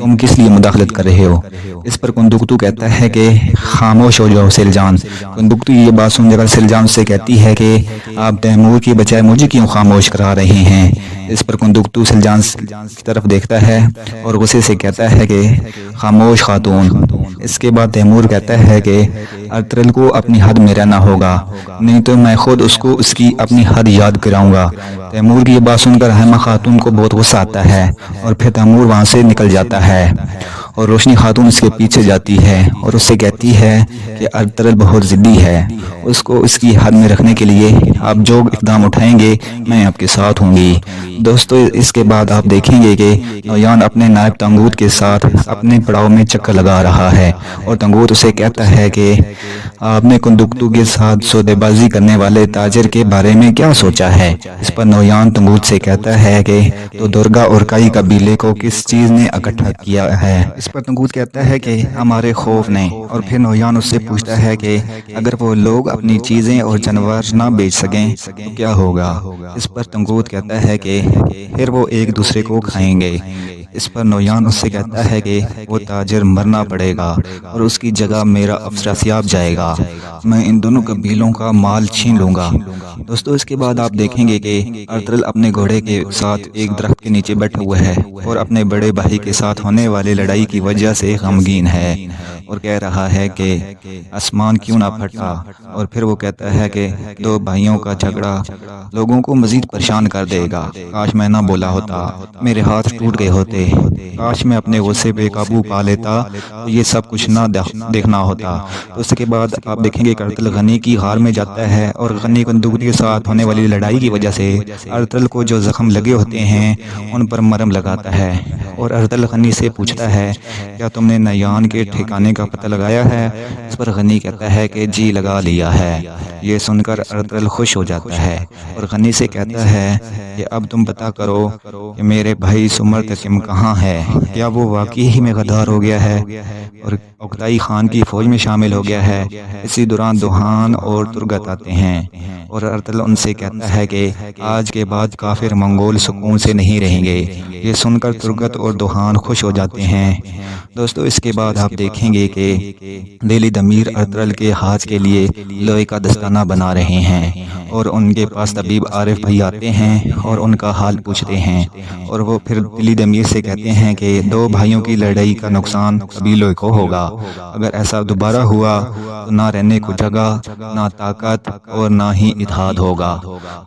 تم کس لیے مداخلت کر رہے ہو؟ اس پر کندکتو کہتا ہے کہ خاموش ہو جاؤ سلجان۔ کندکتو یہ بات سن کر سلجان سے کہتی ہے کہ آپ تیمور کی بجائے مجھے کیوں خاموش کرا رہے ہیں؟ اس پر کندکتو سلجان کی طرف دیکھتا ہے اور غصے سے کہتا ہے کہ خاموش خاتون۔ اس کے بعد تیمور کہتا ہے کہ ارطغرل کو اپنی حد میں رہنا ہوگا، نہیں تو میں خود اس کو اس کی اپنی حد یاد کراؤں گا۔ تیمور کی یہ بات سن کر حائمہ خاتون کو بہت غصہ آتا ہے اور پھر تیمور وہاں سے نکل جاتا ہے اور روشنی خاتون اس کے پیچھے جاتی ہے اور اس سے کہتی ہے کہ ارطغرل بہت ضدی ہے، اس کو اس کی حد میں رکھنے کے لیے آپ جو اقدام اٹھائیں گے میں آپ کے ساتھ ہوں گی۔ دوستو اس کے بعد آپ دیکھیں گے کہ نویان اپنے نائب تنگوت کے ساتھ اپنے پڑاؤ میں چکر لگا رہا ہے اور تنگوت اسے کہتا ہے کہ آپ نے کندکتو کے ساتھ سودے بازی کرنے والے تاجر کے بارے میں کیا سوچا ہے؟ اس پر نویان تنگوت سے کہتا ہے کہ تو درگا اور کئی قبیلے کو کس چیز نے اکٹھا کیا ہے؟ اس پر تنگوت کہتا ہے کہ ہمارے خوف نے، اور پھر نویان اس سے پوچھتا ہے کہ اگر وہ لوگ اپنی چیزیں اور جانور نہ بیچ سکیں تو کیا ہوگا؟ اس پر تنگوت کہتا ہے کہ پھر وہ ایک دوسرے کو کھائیں گے۔ اس پر نویان اس سے کہتا ہے کہ وہ تاجر مرنا پڑے گا اور اس کی جگہ میرا افسرسیاب جائے گا، میں ان دونوں قبیلوں کا مال چھین لوں گا۔ دوستو اس کے بعد آپ دیکھیں گے کہ ارطغرل اپنے گھوڑے کے ساتھ ایک درخت کے نیچے بیٹھا ہوا ہے اور اپنے بڑے بھائی کے ساتھ ہونے والے لڑائی کی وجہ سے غمگین ہے اور کہہ رہا ہے کہ آسمان کیوں نہ پھٹا، اور پھر وہ کہتا ہے کہ دو بھائیوں کا جھگڑا لوگوں کو مزید پریشان کر دے گا، کاش میں نہ بولا ہوتا، میرے ہاتھ ٹوٹ گئے ہوتے، کاش میں اپنے غصے پہ قابو پا لیتا تو یہ سب کچھ نہ دیکھنا ہوتا۔ تو اس کے بعد آپ دیکھیں گے کہ ارطغرل غنی کی غار میں جاتا ہے اور غنی کندکتو کے ساتھ ہونے والی لڑائی کی وجہ سے ارطغرل کو جو زخم لگے ہوتے ہیں ان پر مرہم لگاتا ہے اور ارطغرل غنی سے پوچھتا ہے کیا تم نے نویان کے ٹھکانے کا پتہ لگایا ہے؟ اس پر غنی کہتا ہے کہ جی لگا لیا ہے۔ یہ سن کر ارطغرل خوش ہو جاتا ہے اور غنی سے کہتا ہے کہ اب تم پتہ کرو کہ میرے بھائی سمرتکم کہاں ہے، کیا وہ واقعی ہی میں غدار ہو گیا ہے اور اوکتائی خان کی فوج میں شامل ہو گیا ہے؟ اسی دوران دوہان اور ترگت آتے ہیں اور ارطغرل ان سے کہتا ہے کہ آج کے بعد کافر منگول سکون سے نہیں رہیں گے۔ یہ سن کر ترگت اور دوہان خوش ہو جاتے ہیں۔ دوستو اس کے بعد آپ دیکھیں گے کہ دہلی دمیر ارطغرل کے ہاتھ کے لیے لوہے کا دستانہ بنا رہے ہیں اور ان کے پاس طبیب عارف بھائی آتے ہیں اور ان کا حال پوچھتے ہیں اور وہ پھر دلی دمیر سے کہتے ہیں کہ دو بھائیوں کی لڑائی کا نقصان قبیلوں کو ہوگا، اگر ایسا دوبارہ ہوا تو نہ رہنے کو جگہ، نہ طاقت اور نہ ہی اتحاد ہوگا۔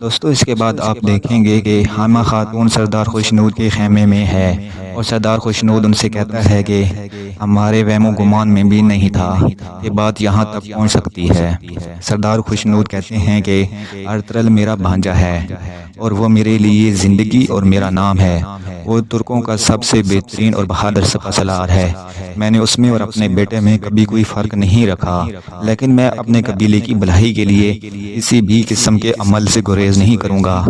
دوستو اس کے بعد آپ دیکھیں گے کہ حائمہ خاتون سردار خوشنود کے خیمے میں ہے اور سردار خوشنود ان سے کہتا ہے کہ ہمارے وہم و گمان میں بھی نہیں تھا کہ بات یہاں تک پہنچ سکتی ہے۔ سردار خوشنود کہتے ہیں کہ ارطغرل میرا بھانجا ہے اور وہ میرے لیے زندگی اور میرا نام ہے، وہ ترکوں کا سب سے بہترین اور بہادر سپہ سالار ہے، میں نے اس میں اور اپنے بیٹے میں کبھی کوئی فرق نہیں رکھا، لیکن میں اپنے قبیلے کی بھلائی کے لیے کسی بھی قسم کے عمل سے گریز نہیں کروں گا۔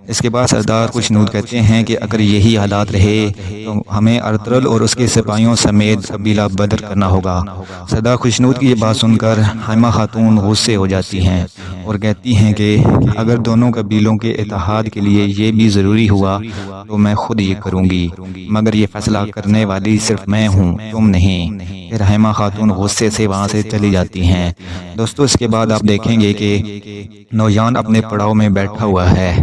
اس کے بعد سردار خوشنود کہتے ہیں کہ اگر یہی حالات رہے تو ہمیں ارطغرل اور اس کے سپاہیوں سمیت قبیلہ بدر کرنا ہوگا۔ سردار خوشنود کی یہ بات سن کر حائمہ خاتون غصے ہو جاتی ہیں اور کہتی ہیں کہ اگر دونوں قبیلوں کے اتحاد کے لیے یہ بھی ضروری ہوا تو میں خود یہ کروں گی، مگر یہ فیصلہ کرنے والی صرف میں ہوں، تم نہیں۔ پھر حائمہ خاتون غصے سے وہاں سے چلی جاتی ہیں۔ دوستو اس کے بعد آپ دیکھیں گے کہ نویان اپنے پڑاؤ میں بیٹھا ہوا ہے۔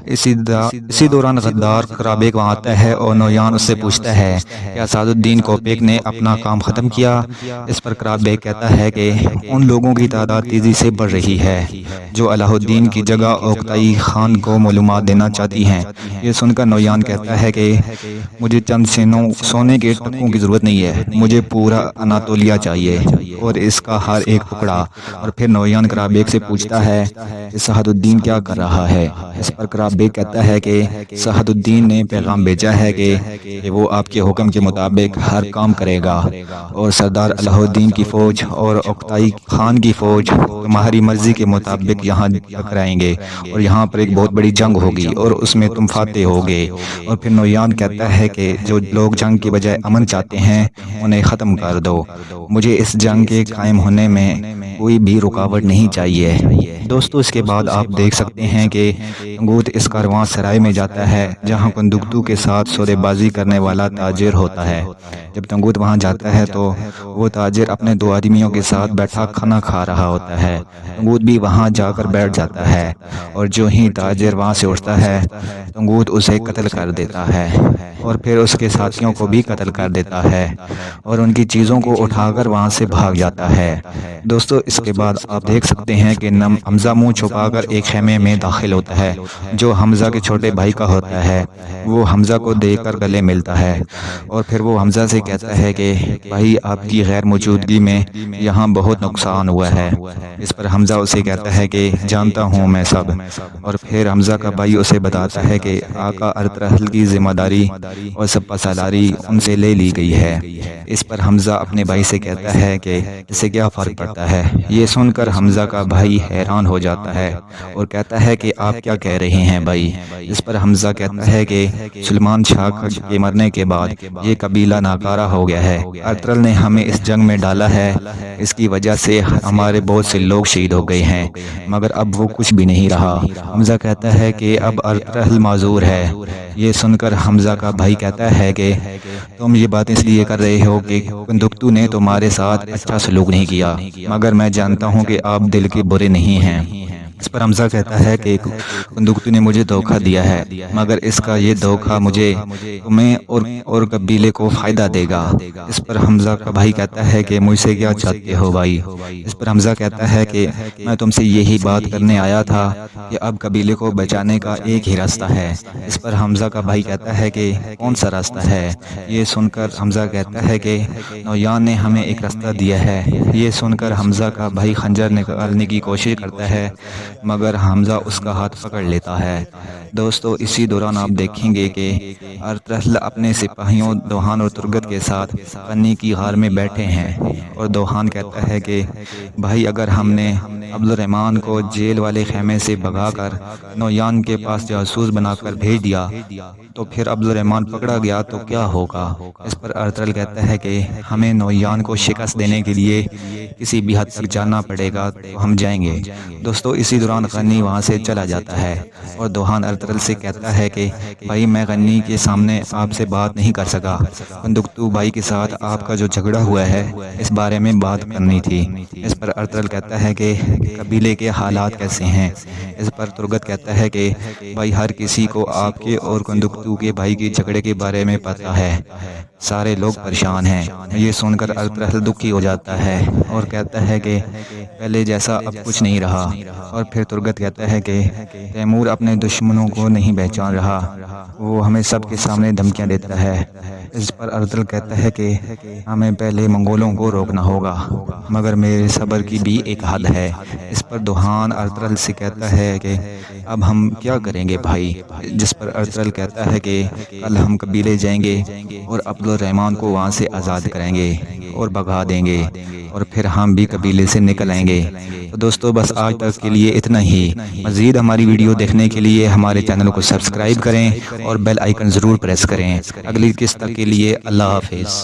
اسی دوران غدار قرابیک وہاں آتا ہے اور نویان اس سے پوچھتا ہے کیا سعد الدین کوپیک نے اپنا کام ختم کیا؟ اس پر قرابیک کہتا ہے کہ ان لوگوں کی تعداد تیزی سے بڑھ رہی ہے جو علاء الدین کی جگہ اوکتائی خان کو معلومات دینا چاہتی ہیں۔ یہ سن کر نویان کہتا ہے کہ مجھے چند سونے کے ٹکوں کی ضرورت نہیں ہے، مجھے پورا اناتولیا چاہیے اور اس کا ہر ایک ٹکڑا۔ اور پھر نویان قرابیک سے پوچھتا ہے کہ سعد الدین کیا کر رہا ہے؟ اس پر قرابیک کہتا ہے کہ سعد الدین نے پیغام بھیجا ہے کہ وہ آپ کے حکم کے مطابق ہر کام کرے گا اور سردار علاء الدین کی فوج اور اوکتائی خان کی فوج تمہاری مرضی کے مطابق یہاں ٹکرائیں گے اور یہاں پر ایک بہت بڑی جنگ ہوگی اور اس میں تم فاتح ہوگے۔ اور پھر نویان کہتا ہے کہ جو لوگ جنگ کے بجائے امن چاہتے ہیں انہیں ختم کر دو، مجھے اس جنگ کے قائم ہونے میں کوئی بھی رکاوٹ نہیں چاہیے۔ دوستو اس کے بعد آپ دیکھ سکتے ہیں کہ تنگوت اس کارواں سرائے میں جاتا ہے جہاں کندکتو کے ساتھ سودے بازی کرنے والا تاجر ہوتا ہے۔ جب تنگوت وہاں جاتا ہے تو وہ تاجر اپنے 2 آدمیوں کے ساتھ بیٹھا کھانا کھا رہا ہوتا ہے۔ تنگوت بھی وہاں جا کر بیٹھ جاتا ہے اور جو ہی تاجر وہاں سے اٹھتا ہے تنگوت اسے قتل کر دیتا ہے اور پھر اس کے ساتھیوں کو بھی قتل کر دیتا ہے اور ان کی چیزوں کو اٹھا کر وہاں سے بھاگ جاتا ہے۔ دوستو اس کے بعد آپ دیکھ سکتے ہیں کہ حمزہ منہ چھپا کر ایک خیمے میں داخل ہوتا ہے جو حمزہ کے چھوٹے بھائی کا ہوتا ہے۔ وہ حمزہ کو دیکھ کر گلے ملتا ہے اور پھر وہ حمزہ سے کہتا ہے کہ بھائی آپ کی غیر موجودگی میں یہاں بہت نقصان ہوا ہے۔ اس پر حمزہ اسے کہتا ہے کہ جانتا ہوں میں سب، اور پھر حمزہ کا بھائی اسے بتاتا ہے کہ آقا ارطغرل کی ذمہ داری اور سپہ سالاری ان سے لے لی گئی ہے۔ اس پر حمزہ اپنے بھائی سے کہتا ہے کہ اس سے کیا فرق پڑتا ہے۔ یہ سن کر حمزہ کا بھائی حیران ہو جاتا ہے اور کہتا ہے کہ آپ کیا کہہ رہے ہیں بھائی۔ اس پر حمزہ کہتا ہے کہ سلیمان شاہ کے مرنے کے بعد یہ قبیلہ ناکارہ ہو گیا ہے۔ ارطغرل نے ہمیں اس جنگ میں ڈالا ہے، اس کی وجہ سے ہمارے بہت سے لوگ شہید ہو گئے ہیں، مگر اب وہ کچھ بھی نہیں رہا۔ حمزہ کہتا ہے کہ اب ارطغرل معذور ہے۔ یہ سن کر حمزہ کا بھائی کہتا ہے کہ تم یہ بات اس لیے کر رہے ہو کہ کندکتو نے تمہارے ساتھ اچھا سلوک نہیں کیا، مگر میں جانتا ہوں کہ آپ دل کے برے نہیں ہیں۔ اس پر حمزہ کہتا ہے کہ کندکتو نے مجھے دھوکہ دیا ہے، مگر اس کا یہ دھوکہ مجھے، تمہیں اور قبیلے کو فائدہ دے گا۔ اس پر حمزہ کا بھائی کہتا ہے کہ مجھ سے کیا چاہتے ہو بھائی۔ اس پر حمزہ کہتا ہے کہ میں تم سے یہی بات کرنے آیا تھا کہ اب قبیلے کو بچانے کا ایک ہی راستہ ہے۔ اس پر حمزہ کا بھائی کہتا ہے کہ کون سا راستہ ہے۔ یہ سن کر حمزہ کہتا ہے کہ نویان نے ہمیں ایک راستہ دیا ہے۔ یہ سن کر حمزہ کا بھائی خنجر نکالنے کی کوشش کرتا ہے، مگر حمزہ اس کا ہاتھ پکڑ لیتا ہے۔ دوستو اسی دوران آپ دیکھیں گے کہ ارطغرل اپنے سپاہیوں دوحان اور ترگت کے ساتھ غنی کی غار میں بیٹھے ہیں اور دوحان کہتا ہے کہ بھائی اگر ہم نے عبدالرحمن کو جیل والے خیمے سے بھگا کر نویان کے پاس جاسوس بنا کر بھیج دیا تو پھر عبدالرحمن پکڑا گیا تو کیا ہوگا۔ اس پر ارطغرل کہتا ہے کہ ہمیں نویان کو شکست دینے کے لیے کسی بھی حد تک جانا پڑے گا تو ہم جائیں گے۔ دوستو اسی دوران غنی وہاں سے چلا جاتا ہے اور دوحان ارطغرل سے کہتا ہے کہ بھائی میں غنی کے سامنے آپ سے بات نہیں کر سکا، کندکتو بھائی کے ساتھ آپ کا جو جھگڑا ہوا ہے اس بارے میں بات کرنی تھی۔ اس پر ارطغرل کہتا ہے کہ قبیلے کے حالات کیسے ہیں۔ اس پر ترگت کہتا ہے کہ بھائی ہر کسی کو آپ کے اور کندکتو کے بھائی کے جھگڑے کے بارے میں پتہ ہے، سارے لوگ پریشان ہیں۔ یہ سن کر ارطغرل دکھی ہو جاتا ہے اور کہتا ہے کہ پہلے جیسا اب کچھ نہیں رہا۔ اور پھر ترگت کہتا ہے کہ تیمور اپنے دشمنوں کو نہیں پہچان رہا، وہ ہمیں سب کے سامنے دھمکیاں دیتا ہے۔ اس پر ارطغرل کہتا ہے کہ ہمیں پہلے منگولوں کو روکنا ہوگا، مگر میرے صبر کی بھی ایک حد ہے۔ اس پر دوحان ارطغرل سے کہتا ہے کہ اب ہم کیا کریں گے بھائی۔ جس پر ارطغرل کہتا ہے کہ کل ہم قبیلے جائیں گے اور عبدالرحمن کو وہاں سے آزاد کریں گے اور بھگا دیں گے اور پھر ہم بھی قبیلے سے نکل آئیں گے۔ تو دوستو بس آج تک کے لیے اتنا ہی۔ مزید ہماری ویڈیو دیکھنے کے لیے ہمارے چینل کو سبسکرائب کریں اور بیل آئیکن ضرور پریس کریں۔ اگلی قسط کے لیے اللہ حافظ۔